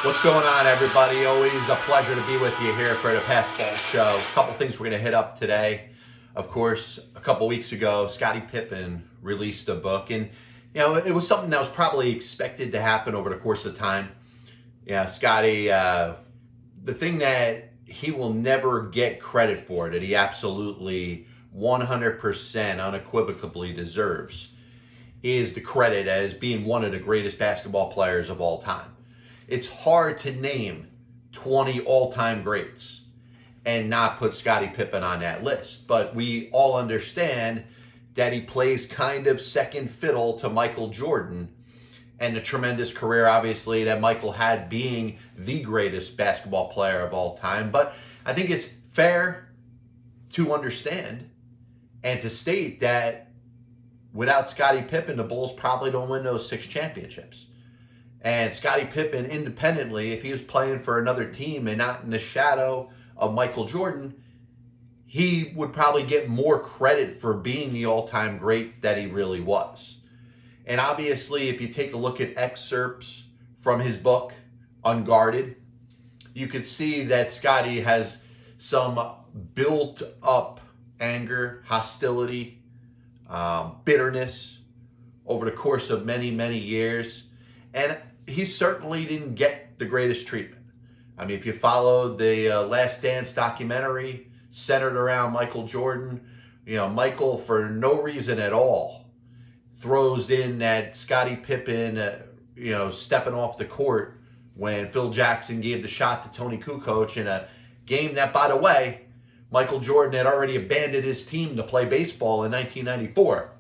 What's going on, everybody? Always a pleasure to be with you here for the Basketball Show. A couple things we're going to hit up today. Of course, a couple weeks ago, Scottie Pippen released a book, and it was something that was probably expected to happen over the course of time. Yeah, Scottie, the thing that he will never get credit for, that he absolutely 100% unequivocally deserves, is the credit as being one of the greatest basketball players of all time. It's hard to name 20 all-time greats and not put Scottie Pippen on that list. But we all understand that he plays kind of second fiddle to Michael Jordan and the tremendous career, obviously, that Michael had being the greatest basketball player of all time. But I think it's fair to understand and to state that without Scottie Pippen, the Bulls probably don't win those 6 championships. And Scottie Pippen, independently, if he was playing for another team and not in the shadow of Michael Jordan, he would probably get more credit for being the all-time great that he really was. And obviously, if you take a look at excerpts from his book, Unguarded, you could see that Scottie has some built-up anger, hostility, bitterness over the course of many, many years. And he certainly didn't get the greatest treatment. I mean, if you follow the Last Dance documentary centered around Michael Jordan, Michael, for no reason at all, throws in that Scottie Pippen, stepping off the court when Phil Jackson gave the shot to Toni Kukoc in a game that, by the way, Michael Jordan had already abandoned his team to play baseball in 1994.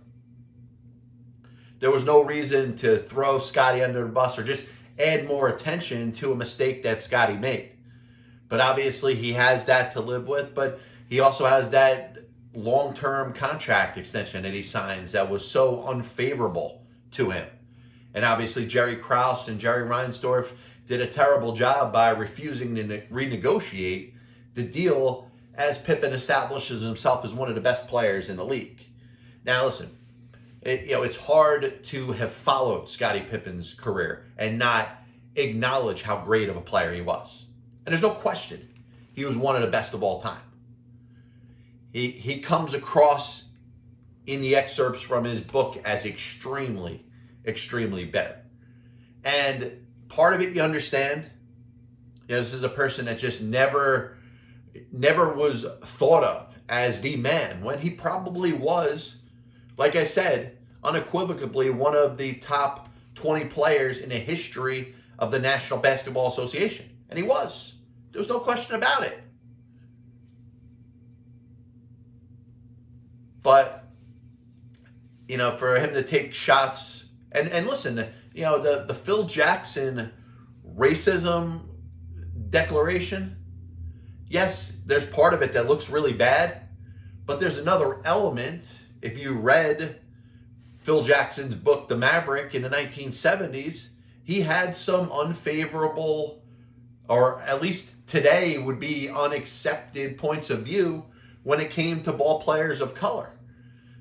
There was no reason to throw Scottie under the bus or just add more attention to a mistake that Scottie made. But obviously he has that to live with, but he also has that long-term contract extension that he signs that was so unfavorable to him. And obviously Jerry Krause and Jerry Reinsdorf did a terrible job by refusing to renegotiate the deal as Pippen establishes himself as one of the best players in the league. Now listen, it's hard to have followed Scottie Pippen's career and not acknowledge how great of a player he was. And there's no question he was one of the best of all time. He comes across in the excerpts from his book as extremely, extremely bitter. And part of it, you understand, this is a person that just never was thought of as the man, when he probably was, like I said, unequivocally one of the top 20 players in the history of the National Basketball Association. And he was. There was no question about it. But, for him to take shots, and listen, the Phil Jackson racism declaration, yes, there's part of it that looks really bad, but there's another element. If you read Phil Jackson's book, The Maverick, in the 1970s, he had some unfavorable, or at least today would be unaccepted points of view when it came to ball players of color.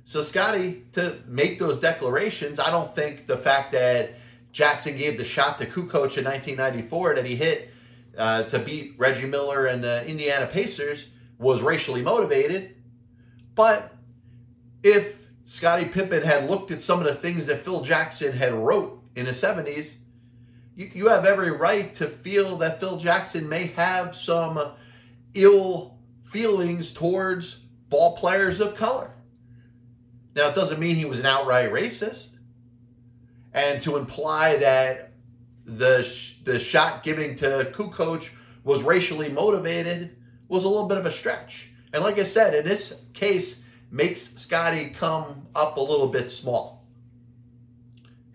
So Scottie, to make those declarations, I don't think the fact that Jackson gave the shot to Kukoc in 1994 that he hit to beat Reggie Miller and the Indiana Pacers was racially motivated. But if Scottie Pippen had looked at some of the things that Phil Jackson had wrote in the 70s, you have every right to feel that Phil Jackson may have some ill feelings towards ball players of color. Now, it doesn't mean he was an outright racist. And to imply that the shot giving to Kukoc was racially motivated was a little bit of a stretch. And like I said, in this case, makes Scottie come up a little bit small.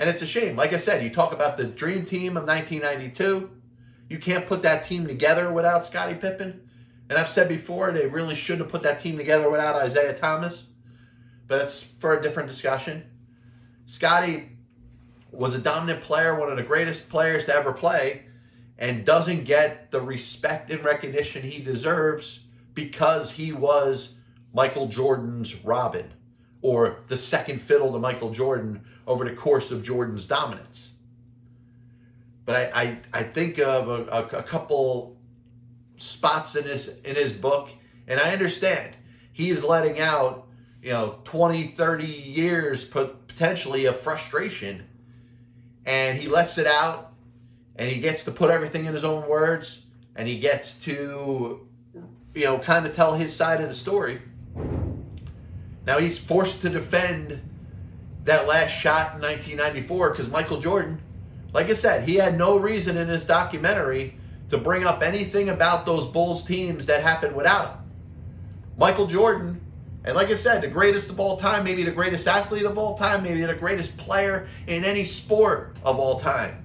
And it's a shame. Like I said, you talk about the dream team of 1992. You can't put that team together without Scottie Pippen. And I've said before, they really shouldn't have put that team together without Isaiah Thomas. But it's for a different discussion. Scottie was a dominant player, one of the greatest players to ever play, and doesn't get the respect and recognition he deserves because he was Michael Jordan's Robin, or the second fiddle to Michael Jordan over the course of Jordan's dominance. But I think of a couple spots in his book, and I understand he is letting out 20, 30 years potentially of frustration, and he lets it out, and he gets to put everything in his own words, and he gets to kind of tell his side of the story. Now he's forced to defend that last shot in 1994 because Michael Jordan, like I said, he had no reason in his documentary to bring up anything about those Bulls teams that happened without him. Michael Jordan, and like I said, the greatest of all time, maybe the greatest athlete of all time, maybe the greatest player in any sport of all time,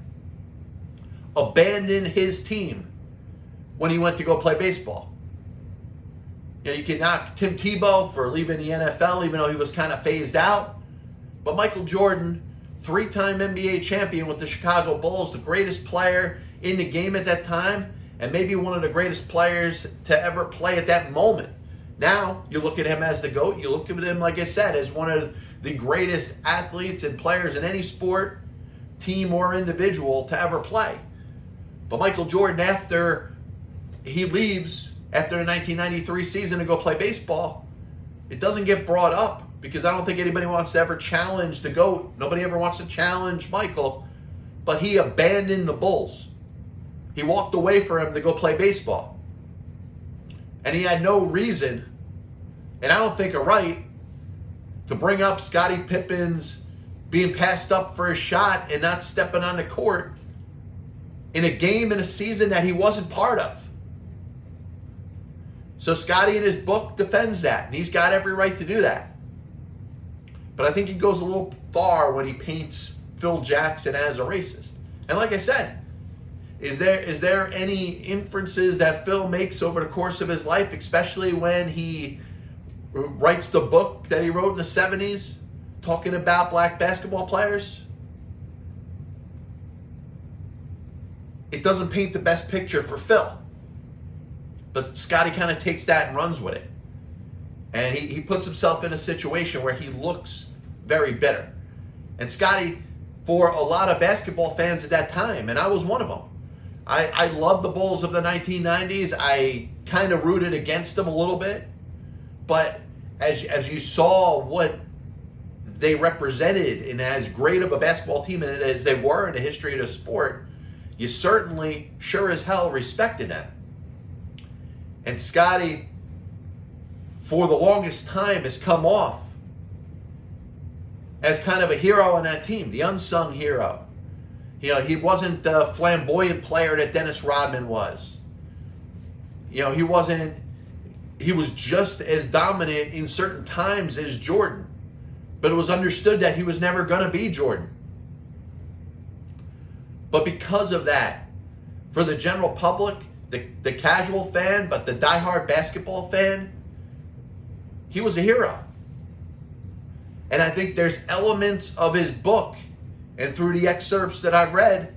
abandoned his team when he went to go play baseball. You can knock Tim Tebow for leaving the NFL, even though he was kind of phased out. But Michael Jordan, 3-time NBA champion with the Chicago Bulls, the greatest player in the game at that time, and maybe one of the greatest players to ever play at that moment. Now, you look at him as the GOAT. You look at him, like I said, as one of the greatest athletes and players in any sport, team or individual, to ever play. But Michael Jordan, after he leaves after the 1993 season to go play baseball, it doesn't get brought up because I don't think anybody wants to ever challenge the GOAT. Nobody ever wants to challenge Michael. But he abandoned the Bulls. He walked away from him to go play baseball. And he had no reason, and I don't think a right, to bring up Scottie Pippen's being passed up for a shot and not stepping on the court in a game in a season that he wasn't part of. So Scottie in his book defends that, and he's got every right to do that. But I think he goes a little far when he paints Phil Jackson as a racist. And like I said, is there any inferences that Phil makes over the course of his life, especially when he writes the book that he wrote in the 70s talking about black basketball players? It doesn't paint the best picture for Phil. But Scottie kind of takes that and runs with it. And he puts himself in a situation where he looks very bitter. And Scottie, for a lot of basketball fans at that time, and I was one of them, I loved the Bulls of the 1990s. I kind of rooted against them a little bit. But as you saw what they represented and as great of a basketball team as they were in the history of the sport, you certainly, sure as hell, respected them. And Scottie, for the longest time, has come off as kind of a hero on that team, the unsung hero. He wasn't the flamboyant player that Dennis Rodman was. He was just as dominant in certain times as Jordan. But it was understood that he was never going to be Jordan. But because of that, for the general public, the casual fan, but the diehard basketball fan, he was a hero. And I think there's elements of his book and through the excerpts that I've read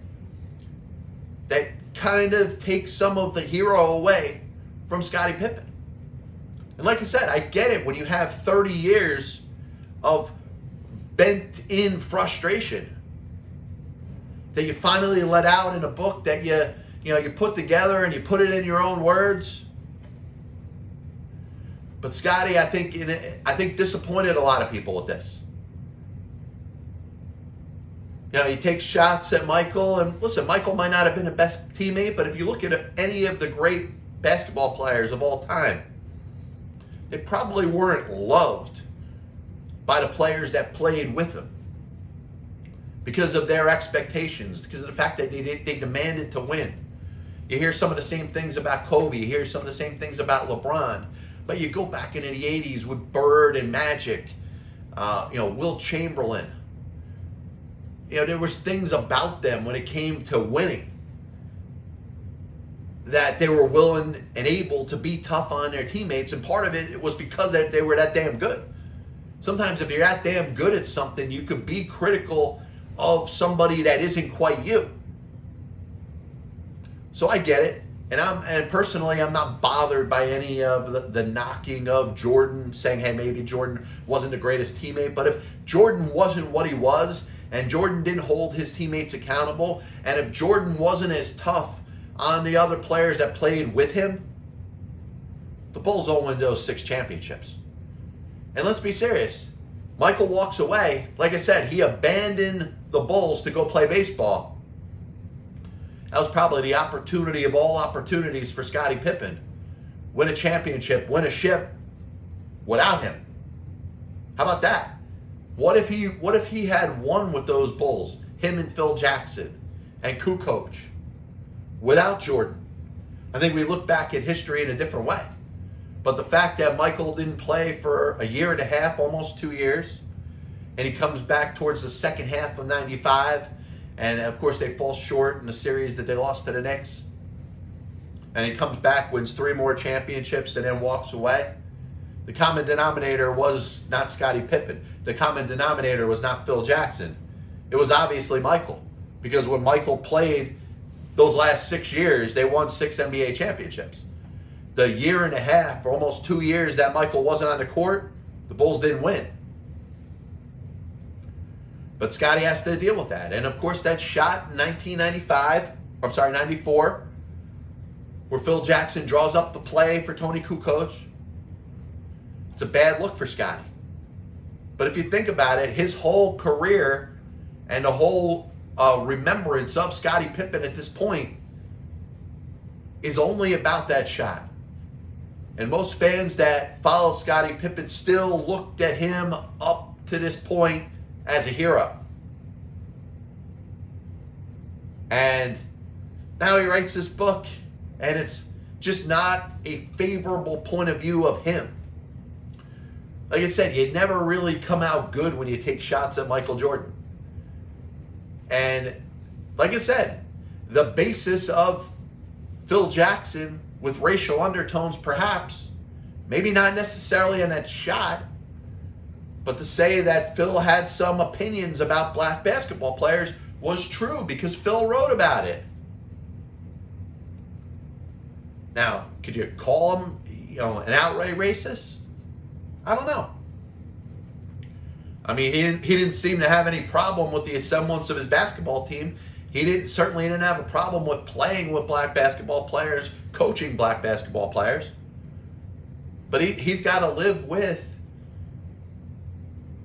that kind of take some of the hero away from Scottie Pippen. And like I said, I get it when you have 30 years of bent-in frustration that you finally let out in a book that you put together and you put it in your own words. But Scottie, I think disappointed a lot of people with this. He takes shots at Michael, and listen, Michael might not have been the best teammate, but if you look at any of the great basketball players of all time, they probably weren't loved by the players that played with them because of their expectations, because of the fact that they demanded to win. You hear some of the same things about Kobe, you hear some of the same things about LeBron, but you go back into the 80s with Bird and Magic, Wilt Chamberlain. There was things about them when it came to winning that they were willing and able to be tough on their teammates, and part of it was because they were that damn good. Sometimes if you're that damn good at something, you could be critical of somebody that isn't quite you. So I get it. And personally, I'm not bothered by any of the knocking of Jordan, saying, hey, maybe Jordan wasn't the greatest teammate. But if Jordan wasn't what he was, and Jordan didn't hold his teammates accountable, and if Jordan wasn't as tough on the other players that played with him, the Bulls don't win those 6 championships. And let's be serious. Michael walks away. Like I said, he abandoned the Bulls to go play baseball. That was probably the opportunity of all opportunities for Scottie Pippen. Win a championship, win a ship without him. How about that? What if he had won with those Bulls, him and Phil Jackson and Kukoc, without Jordan? I think we look back at history in a different way. But the fact that Michael didn't play for a year and a half, almost 2 years, and he comes back towards the second half of 95, and of course they fall short in the series that they lost to the Knicks, and he comes back, wins 3 more championships, and then walks away. The common denominator was not Scottie Pippen. The common denominator was not Phil Jackson. It was obviously Michael, because when Michael played those last 6 years, they won 6 NBA championships. The year and a half, or almost 2 years that Michael wasn't on the court, the Bulls didn't win. But Scottie has to deal with that. And of course, that shot in 94, where Phil Jackson draws up the play for Toni Kukoc, it's a bad look for Scottie. But if you think about it, his whole career and the whole remembrance of Scottie Pippen at this point is only about that shot. And most fans that followed Scottie Pippen still looked at him up to this point as a hero. And now he writes this book, and it's just not a favorable point of view of him. Like I said, you never really come out good when you take shots at Michael Jordan. And like I said, the basis of Phil Jackson with racial undertones, perhaps, maybe not necessarily in that shot, but to say that Phil had some opinions about black basketball players was true because Phil wrote about it. Now, could you call him, an outright racist? I don't know. I mean, he didn't seem to have any problem with the semblance of his basketball team. He certainly didn't have a problem with playing with black basketball players, coaching black basketball players. But he's got to live with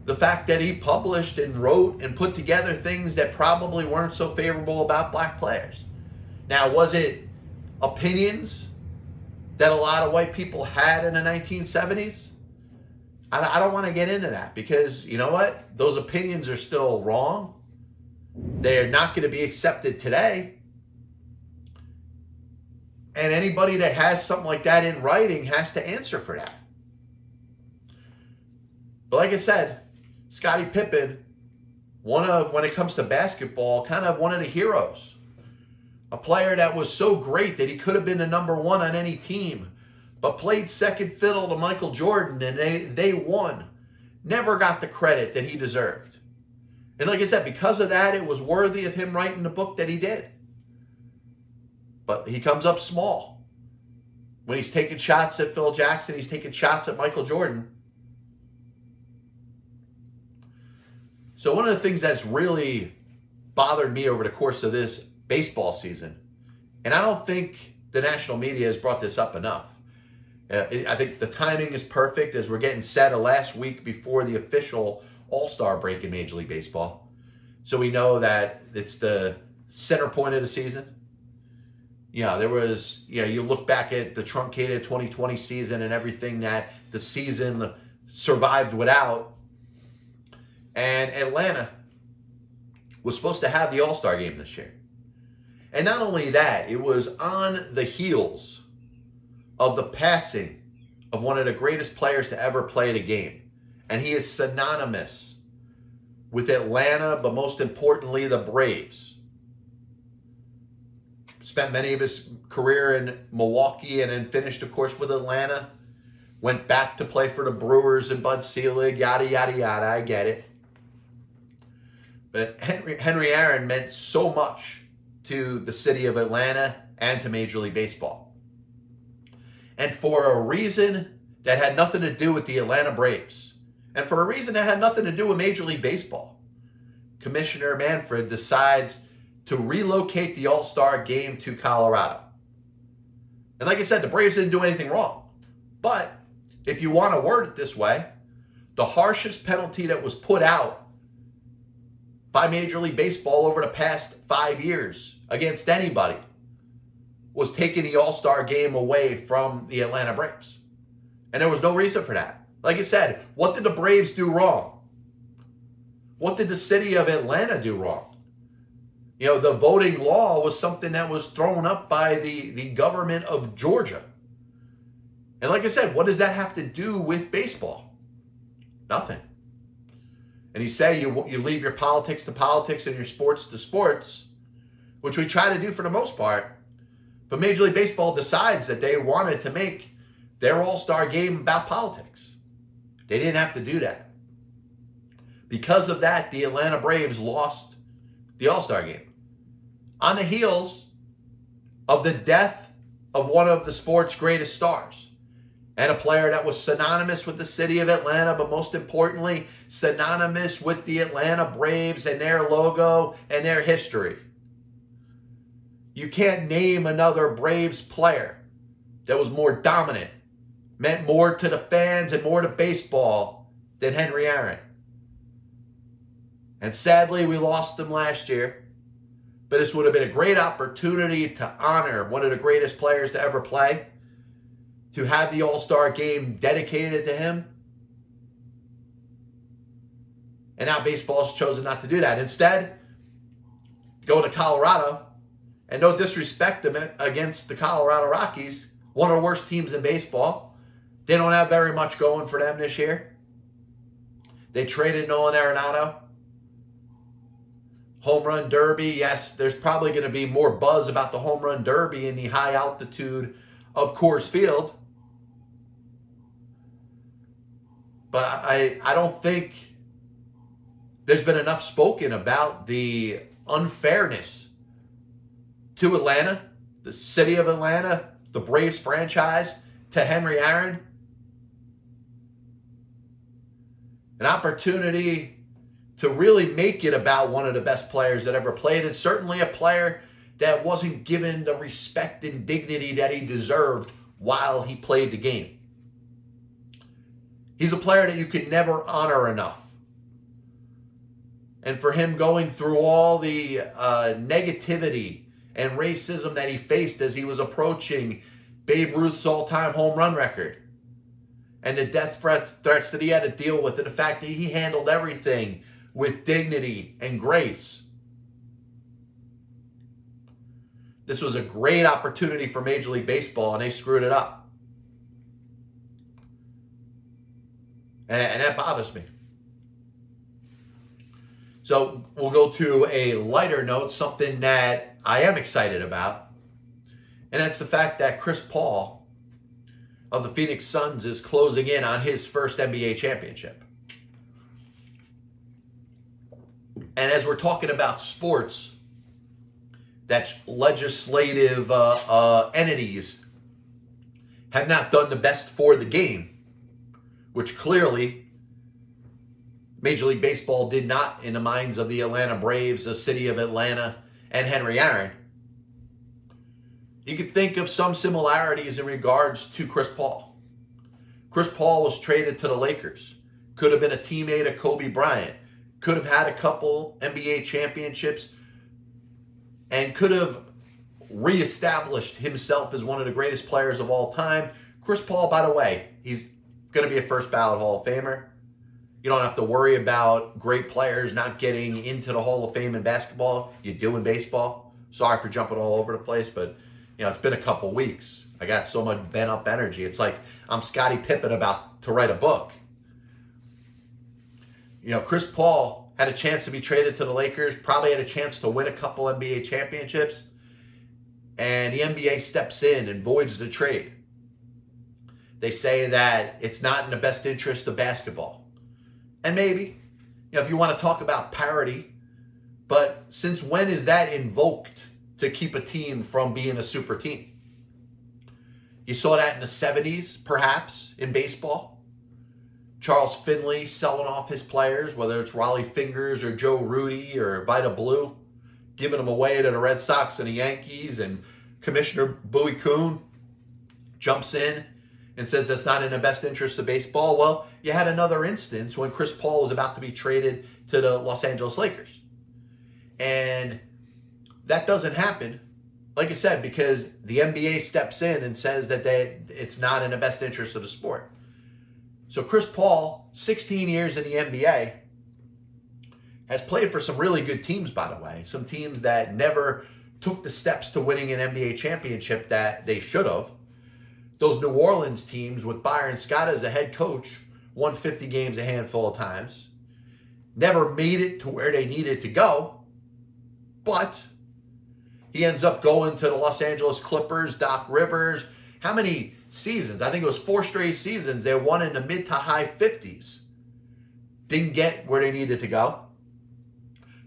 the fact that he published and wrote and put together things that probably weren't so favorable about black players. Now, was it opinions that a lot of white people had in the 1970s? I don't want to get into that because, you know what? Those opinions are still wrong. They're not going to be accepted today. And anybody that has something like that in writing has to answer for that. But like I said, Scottie Pippen, when it comes to basketball, kind of one of the heroes. A player that was so great that he could have been the number 1 on any team, but played second fiddle to Michael Jordan, and they won. Never got the credit that he deserved. And like I said, because of that, it was worthy of him writing the book that he did. But he comes up small. When he's taking shots at Phil Jackson, he's taking shots at Michael Jordan. So one of the things that's really bothered me over the course of this baseball season, and I don't think the national media has brought this up enough. I think the timing is perfect as we're getting set a last week before the official All-Star break in Major League Baseball. So we know that it's the center point of the season. There was, you look back at the truncated 2020 season and everything that the season survived without. And Atlanta was supposed to have the All-Star game this year. And not only that, it was on the heels of the passing of one of the greatest players to ever play the game. And he is synonymous with Atlanta, but most importantly, the Braves. Spent many of his career in Milwaukee and then finished, of course, with Atlanta. Went back to play for the Brewers and Bud Selig, yada, yada, yada. I get it. But Henry Aaron meant so much to the city of Atlanta and to Major League Baseball. And for a reason that had nothing to do with the Atlanta Braves, and for a reason that had nothing to do with Major League Baseball, Commissioner Manfred decides to relocate the All-Star game to Colorado. And like I said, the Braves didn't do anything wrong. But if you want to word it this way, the harshest penalty that was put out by Major League Baseball over the past 5 years against anybody was taking the All-Star game away from the Atlanta Braves. And there was no reason for that. Like I said, what did the Braves do wrong? What did the city of Atlanta do wrong? You know, the voting law was something that was thrown up by the government of Georgia. And like I said, what does that have to do with baseball? Nothing. And you say you leave your politics to politics and your sports to sports, which we try to do for the most part. But Major League Baseball decides that they wanted to make their All-Star game about politics. They didn't have to do that. Because of that, the Atlanta Braves lost the All-Star game. On the heels of the death of one of the sport's greatest stars. And a player that was synonymous with the city of Atlanta, but most importantly, synonymous with the Atlanta Braves and their logo and their history. You can't name another Braves player that was more dominant, meant more to the fans and more to baseball than Henry Aaron. And sadly, we lost him last year. But this would have been a great opportunity to honor one of the greatest players to ever play, to have the All-Star game dedicated to him. And now baseball has chosen not to do that. Instead, going to Colorado, and no disrespect against the Colorado Rockies, one of the worst teams in baseball. They don't have very much going for them this year. They traded Nolan Arenado. Home Run Derby, yes, there's probably going to be more buzz about the Home Run Derby in the high altitude of Coors Field. But I don't think there's been enough spoken about the unfairness to Atlanta, the city of Atlanta, the Braves franchise, to Henry Aaron. An opportunity to really make it about one of the best players that ever played, and certainly a player that wasn't given the respect and dignity that he deserved while he played the game. He's a player that you could never honor enough. And for him going through all the negativity and racism that he faced as he was approaching Babe Ruth's all-time home run record, and the death threats that he had to deal with, and the fact that he handled everything with dignity and grace. This was a great opportunity for Major League Baseball, and they screwed it up. And that bothers me. So we'll go to a lighter note, something that I am excited about. And that's the fact that Chris Paul of the Phoenix Suns is closing in on his first NBA championship. And as we're talking about sports, that legislative entities have not done the best for the game, which clearly Major League Baseball did not in the minds of the Atlanta Braves, the city of Atlanta, and Henry Aaron. You could think of some similarities in regards to Chris Paul. Chris Paul was traded to the Lakers. Could have been a teammate of Kobe Bryant. Could have had a couple NBA championships. And could have reestablished himself as one of the greatest players of all time. Chris Paul, by the way, he's going to be a first ballot Hall of Famer. You don't have to worry about great players not getting into the Hall of Fame in basketball. You do in baseball. Sorry for jumping all over the place, but it's been a couple weeks. I got so much bent up energy. It's like I'm Scottie Pippen about to write a book. Chris Paul had a chance to be traded to the Lakers, probably had a chance to win a couple NBA championships, and the NBA steps in and voids the trade. They say that it's not in the best interest of basketball. And maybe, if you want to talk about parity, but since when is that invoked to keep a team from being a super team? You saw that in the 70s, perhaps, in baseball. Charles Finley selling off his players, whether it's Raleigh Fingers or Joe Rudy or Vita Blue, giving them away to the Red Sox and the Yankees, and Commissioner Bowie Kuhn jumps in and says that's not in the best interest of baseball. Well, you had another instance when Chris Paul was about to be traded to the Los Angeles Lakers. And that doesn't happen, like I said, because the NBA steps in and says that it's not in the best interest of the sport. So Chris Paul, 16 years in the NBA, has played for some really good teams, by the way. Some teams that never took the steps to winning an NBA championship that they should have. Those New Orleans teams with Byron Scott as a head coach won 50 games a handful of times. Never made it to where they needed to go. But he ends up going to the Los Angeles Clippers, Doc Rivers. How many seasons? I think it was 4 straight seasons. They won in the mid to high 50s. Didn't get where they needed to go.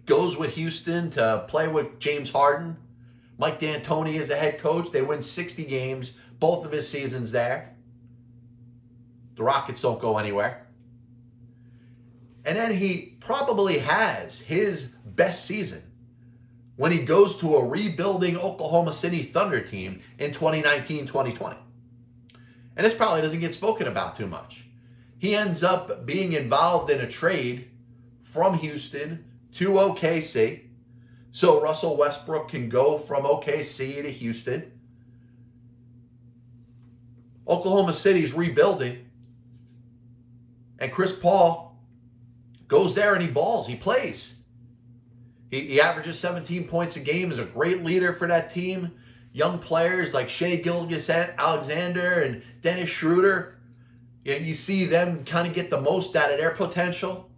Goes with Houston to play with James Harden. Mike D'Antoni is the head coach. They win 60 games, both of his seasons there. The Rockets don't go anywhere. And then he probably has his best season when he goes to a rebuilding Oklahoma City Thunder team in 2019-2020. And this probably doesn't get spoken about too much. He ends up being involved in a trade from Houston to OKC, so Russell Westbrook can go from OKC to Houston. Oklahoma City's rebuilding, and Chris Paul goes there and he balls, he plays. He averages 17 points a game, is a great leader for that team. Young players like Shai Gilgeous-Alexander and Dennis Schroeder, you see them kind of get the most out of their potential.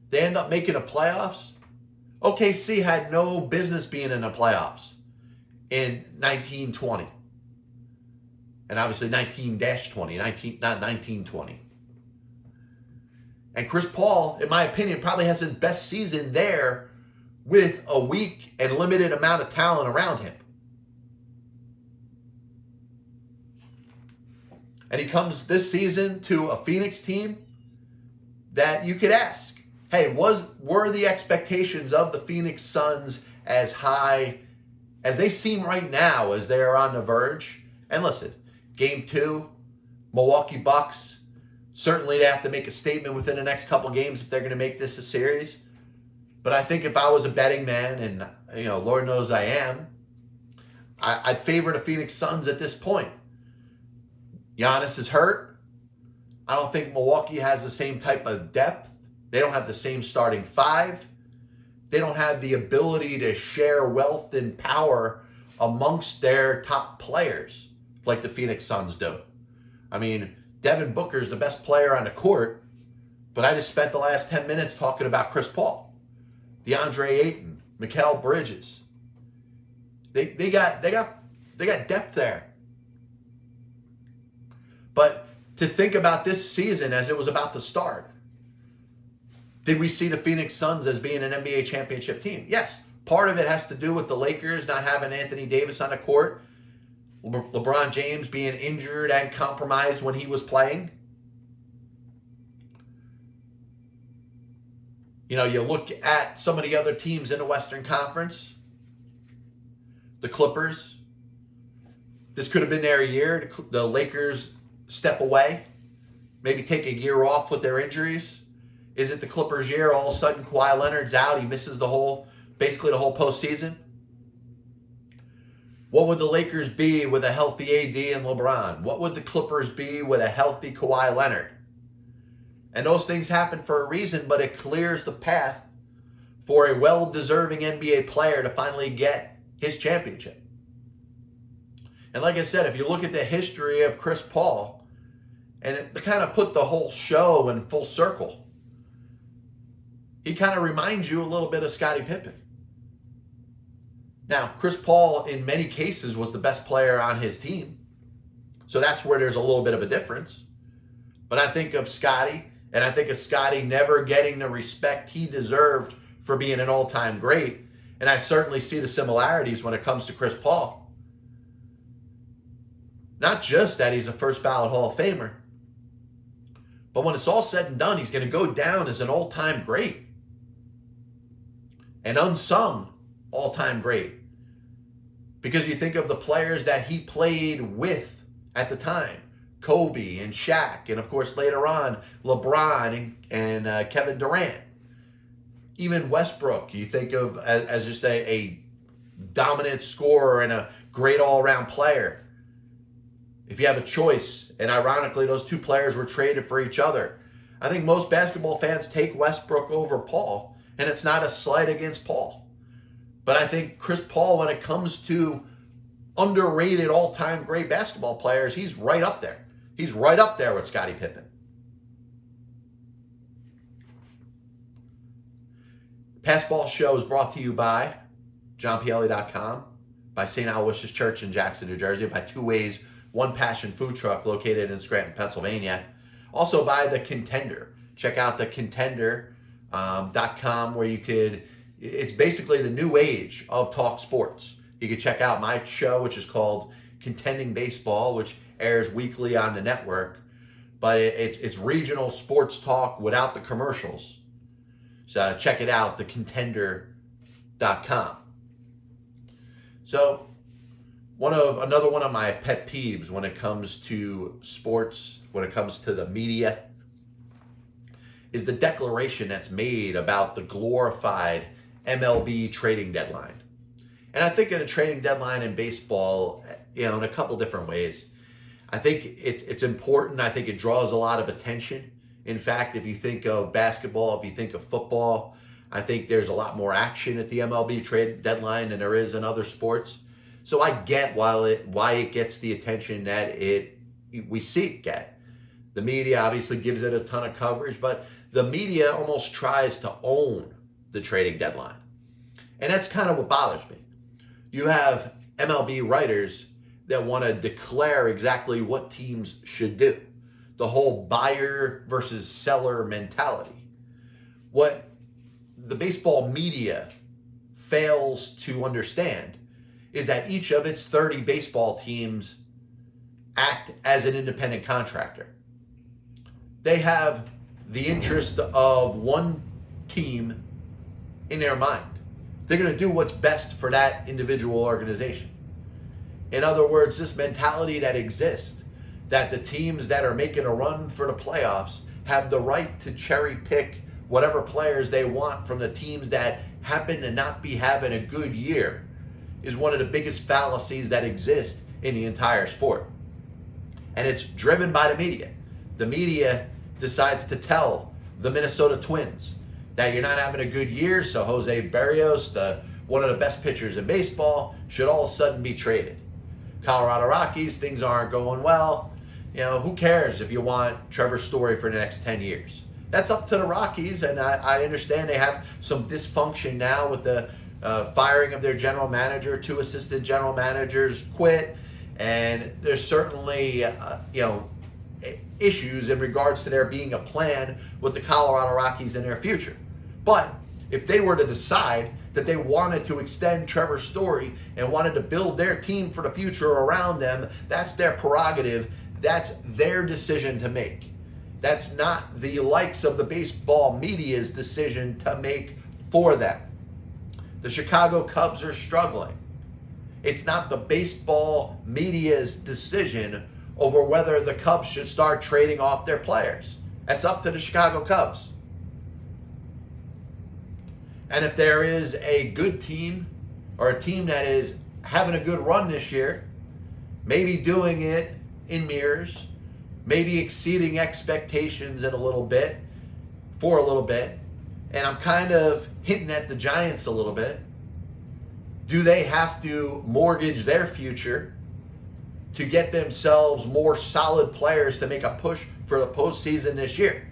They end up making the playoffs. OKC had no business being in the playoffs in 1920. And obviously 19-20, not 1920. And Chris Paul, in my opinion, probably has his best season there with a weak and limited amount of talent around him. And he comes this season to a Phoenix team that you could ask, hey, were the expectations of the Phoenix Suns as high as they seem right now as they are on the verge? And listen, Game 2, Milwaukee Bucks, certainly they have to make a statement within the next couple games if they're going to make this a series. But I think if I was a betting man, and Lord knows I am, I'd favor the Phoenix Suns at this point. Giannis is hurt. I don't think Milwaukee has the same type of depth. They don't have the same starting five. They don't have the ability to share wealth and power amongst their top players like the Phoenix Suns do. I mean, Devin Booker is the best player on the court, but I just spent the last 10 minutes talking about Chris Paul, DeAndre Ayton, Mikal Bridges. They got depth there. But to think about this season as it was about to start, did we see the Phoenix Suns as being an NBA championship team? Yes. Part of it has to do with the Lakers not having Anthony Davis on the court, LeBron James being injured and compromised when he was playing. You look at some of the other teams in the Western Conference, the Clippers. This could have been their year. The Lakers step away, maybe take a year off with their injuries. Is it the Clippers' year? All of a sudden, Kawhi Leonard's out. He misses basically the whole postseason. What would the Lakers be with a healthy AD and LeBron? What would the Clippers be with a healthy Kawhi Leonard? And those things happen for a reason, but it clears the path for a well-deserving NBA player to finally get his championship. And like I said, if you look at the history of Chris Paul, and to kind of put the whole show in full circle, he kind of reminds you a little bit of Scottie Pippen. Now, Chris Paul, in many cases, was the best player on his team. So that's where there's a little bit of a difference. But I think of Scottie, and I think of Scottie never getting the respect he deserved for being an all-time great. And I certainly see the similarities when it comes to Chris Paul. Not just that he's a first ballot Hall of Famer, But when it's all said and done, he's going to go down as an all-time great. An unsung all-time great. Because you think of the players that he played with at the time. Kobe and Shaq, and of course later on, LeBron and Kevin Durant. Even Westbrook, you think of as just a dominant scorer and a great all-around player. If you have a choice, and ironically those two players were traded for each other, I think most basketball fans take Westbrook over Paul, and it's not a slight against Paul. But I think Chris Paul, when it comes to underrated all-time great basketball players, he's right up there. He's right up there with Scottie Pippen. Passball Show is brought to you by JohnPielli.com, by St. Aloysius Church in Jackson, New Jersey, by Two Ways, One Passion Food Truck located in Scranton, Pennsylvania. Also by The Contender. Check out thecontender.com where you could, it's basically the new age of talk sports. You can check out my show, which is called Contending Baseball, which airs weekly on the network. But it's regional sports talk without the commercials. So check it out, thecontender.com. So another one of my pet peeves when it comes to sports, when it comes to the media, is the declaration that's made about the glorified MLB trading deadline. And I think of a trading deadline in baseball, in a couple different ways. I think it's important. I think it draws a lot of attention. In fact, if you think of basketball, if you think of football, I think there's a lot more action at the MLB trade deadline than there is in other sports. So I get why it gets the attention that we see it get. The media obviously gives it a ton of coverage, but the media almost tries to own the trading deadline. And that's kind of what bothers me. You have MLB writers that want to declare exactly what teams should do. The whole buyer versus seller mentality. What the baseball media fails to understand is that each of its 30 baseball teams act as an independent contractor. They have the interest of one team in their mind. They're going to do what's best for that individual organization. In other words, this mentality that exists, that the teams that are making a run for the playoffs have the right to cherry pick whatever players they want from the teams that happen to not be having a good year, is one of the biggest fallacies that exist in the entire sport. And it's driven by the media. The media decides to tell the Minnesota Twins that you're not having a good year, so Jose Berrios, one of the best pitchers in baseball, should all of a sudden be traded. Colorado Rockies, things aren't going well. Who cares if you want Trevor Story for the next 10 years? That's up to the Rockies, and I understand they have some dysfunction now with the firing of their general manager. 2 assistant general managers quit, and there's certainly issues in regards to there being a plan with the Colorado Rockies in their future. But if they were to decide that they wanted to extend Trevor Story and wanted to build their team for the future around them, that's their prerogative. That's their decision to make. That's not the likes of the baseball media's decision to make for them. The Chicago Cubs are struggling. It's not the baseball media's decision over whether the Cubs should start trading off their players. That's up to the Chicago Cubs. And if there is a good team or a team that is having a good run this year, maybe doing it in mirrors, maybe exceeding expectations for a little bit, and I'm kind of hinting at the Giants a little bit. Do they have to mortgage their future to get themselves more solid players to make a push for the postseason this year?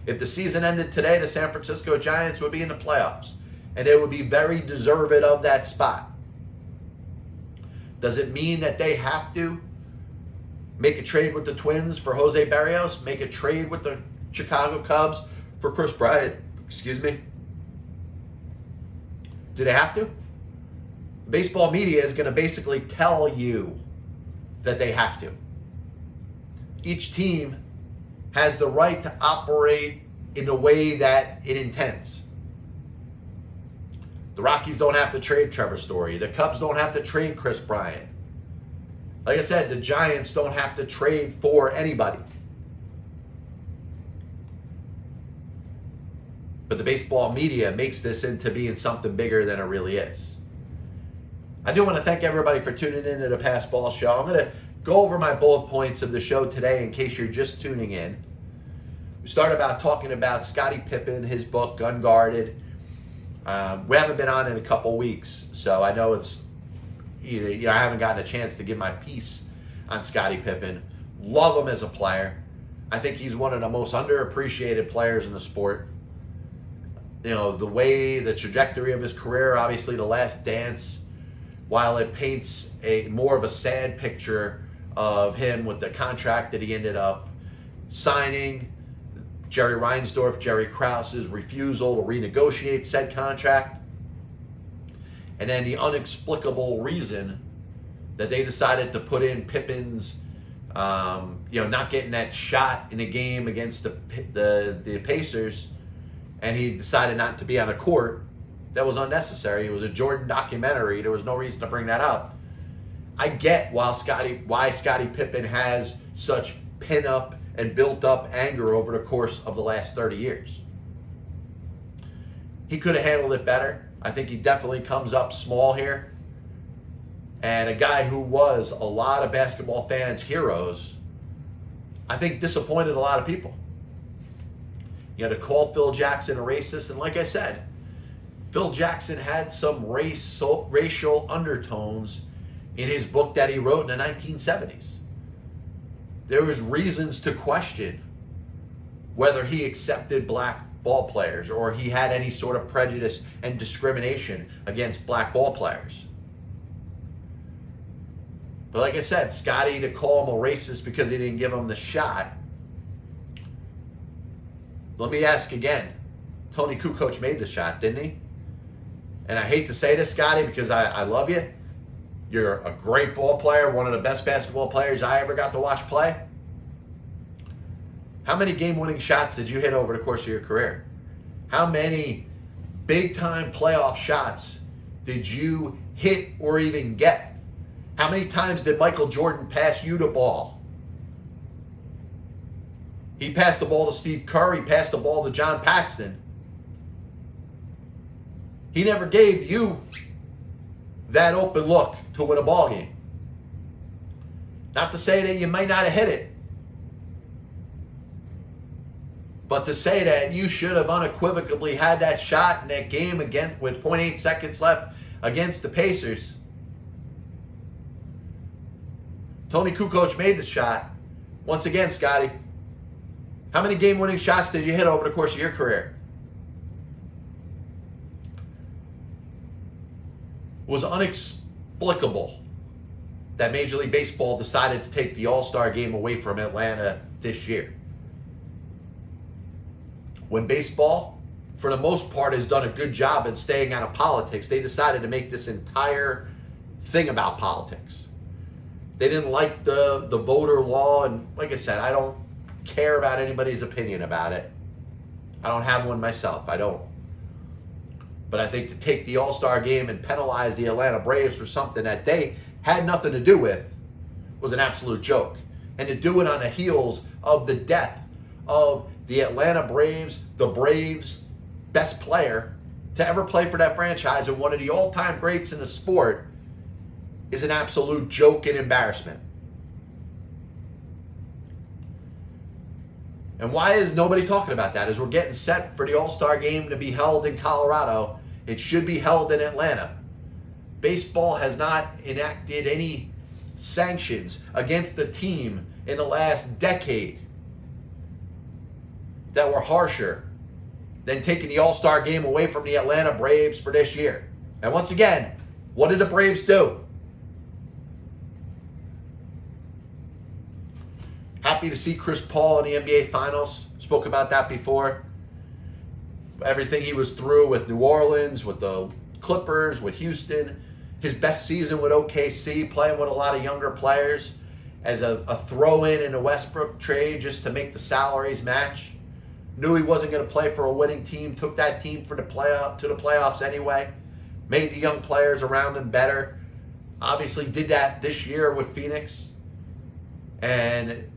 If the season ended today, the San Francisco Giants would be in the playoffs, and they would be very deserved of that spot. Does it mean that they have to make a trade with the Twins for Jose Berrios, make a trade with the Chicago Cubs for Chris Bryant? Do they have to? Baseball media is going to basically tell you that they have to. Each team has the right to operate in the way that it intends. The Rockies don't have to trade Trevor Story. The Cubs don't have to trade Chris Bryant. Like I said, the Giants don't have to trade for anybody. But the baseball media makes this into being something bigger than it really is. I do want to thank everybody for tuning in to the Pass Ball Show. I'm going to go over my bullet points of the show today in case you're just tuning in. We started talking about Scottie Pippen, his book, Unguarded. We haven't been on in a couple weeks, so I know it's, I haven't gotten a chance to give my piece on Scottie Pippen. Love him as a player. I think he's one of the most underappreciated players in the sport. The trajectory of his career, obviously The Last Dance, while it paints more of a sad picture of him with the contract that he ended up signing, Jerry Reinsdorf, Jerry Krause's refusal to renegotiate said contract, and then the inexplicable reason that they decided to put in Pippen's, not getting that shot in a game against the Pacers, and he decided not to be on a court. That was unnecessary. It was a Jordan documentary. There was no reason to bring that up. I get why Scottie Pippen has such pin-up and built-up anger over the course of the last 30 years. He could have handled it better. I think he definitely comes up small here. And a guy who was a lot of basketball fans' heroes, I think disappointed a lot of people. To call Phil Jackson a racist, and like I said, Phil Jackson had some racial undertones in his book that he wrote in the 1970s. There was reasons to question whether he accepted black ball players or he had any sort of prejudice and discrimination against black ball players. But like I said, Scottie, to call him a racist because he didn't give him the shot. Let me ask again. Toni Kukoc made the shot, didn't he? And I hate to say this, Scottie, because I love you. You're a great ball player, one of the best basketball players I ever got to watch play. How many game-winning shots did you hit over the course of your career? How many big-time playoff shots did you hit or even get? How many times did Michael Jordan pass you the ball? He passed the ball to Steve Kerr. He passed the ball to John Paxson. He never gave you that open look to win a ball game. Not to say that you might not have hit it, but to say that you should have unequivocally had that shot in that game again with 0.8 seconds left against the Pacers. Toni Kukoc made the shot. Once again, Scottie, how many game-winning shots did you hit over the course of your career? It was inexplicable that Major League Baseball decided to take the All-Star game away from Atlanta this year. When baseball, for the most part, has done a good job at staying out of politics, they decided to make this entire thing about politics. They didn't like the voter law, and like I said, I don't care about anybody's opinion about it. I don't have one myself. I don't. But I think to take the All-Star game and penalize the Atlanta Braves for something that they had nothing to do with was an absolute joke. And to do it on the heels of the death of the Atlanta Braves, the Braves' best player to ever play for that franchise and one of the all-time greats in the sport, is an absolute joke and embarrassment. And why is nobody talking about that? As we're getting set for the All-Star game to be held in Colorado, it should be held in Atlanta. Baseball has not enacted any sanctions against the team in the last decade that were harsher than taking the All-Star game away from the Atlanta Braves for this year. And once again, what did the Braves do? Happy to see Chris Paul in the NBA Finals. Spoke about that before. Everything he was through with New Orleans, with the Clippers, with Houston. His best season with OKC, playing with a lot of younger players. as a throw-in in a Westbrook trade just to make the salaries match. Knew he wasn't going to play for a winning team, took that team to the playoffs anyway, made the young players around him better. Obviously did that this year with Phoenix and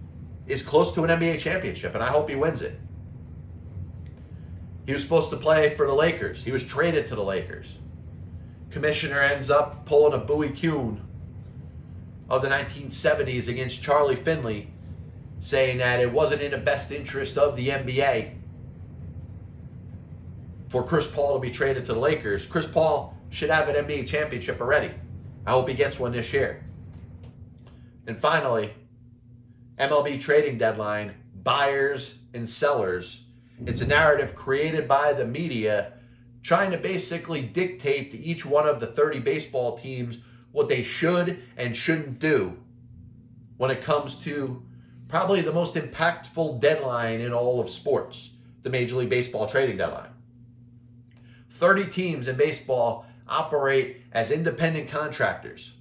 is close to an NBA championship, and I hope he wins it. He was supposed to play for the Lakers. He was traded to the Lakers. Commissioner ends up pulling a Bowie Kuhn of the 1970s against Charlie Finley, saying that it wasn't in the best interest of the NBA for Chris Paul to be traded to the Lakers. Chris Paul should have an NBA championship already. I hope he gets one this year. And finally, MLB trading deadline, buyers and sellers. It's a narrative created by the media trying to basically dictate to each one of the 30 baseball teams what they should and shouldn't do when it comes to probably the most impactful deadline in all of sports, the Major League Baseball trading deadline. 30 teams in baseball operate as independent contractors.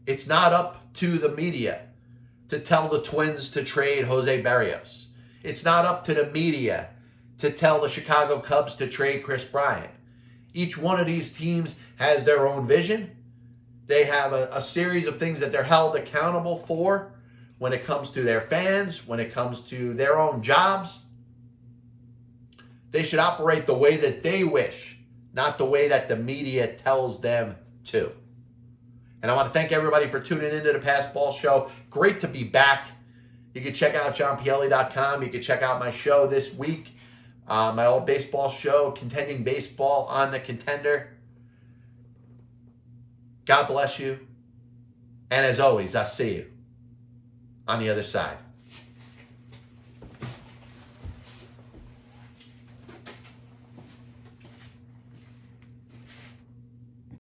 It's not up to the media to tell the Twins to trade Jose Barrios. It's not up to the media to tell the Chicago Cubs to trade Chris Bryant. Each one of these teams has their own vision. They have a series of things that they're held accountable for when it comes to their fans, when it comes to their own jobs. They should operate the way that they wish, not the way that the media tells them to. And I want to thank everybody for tuning into the Past Ball Show. Great to be back. You can check out johnpielli.com. You can check out my show this week, my old baseball show, Contending Baseball on the Contender. God bless you. And as always, I'll see you on the other side.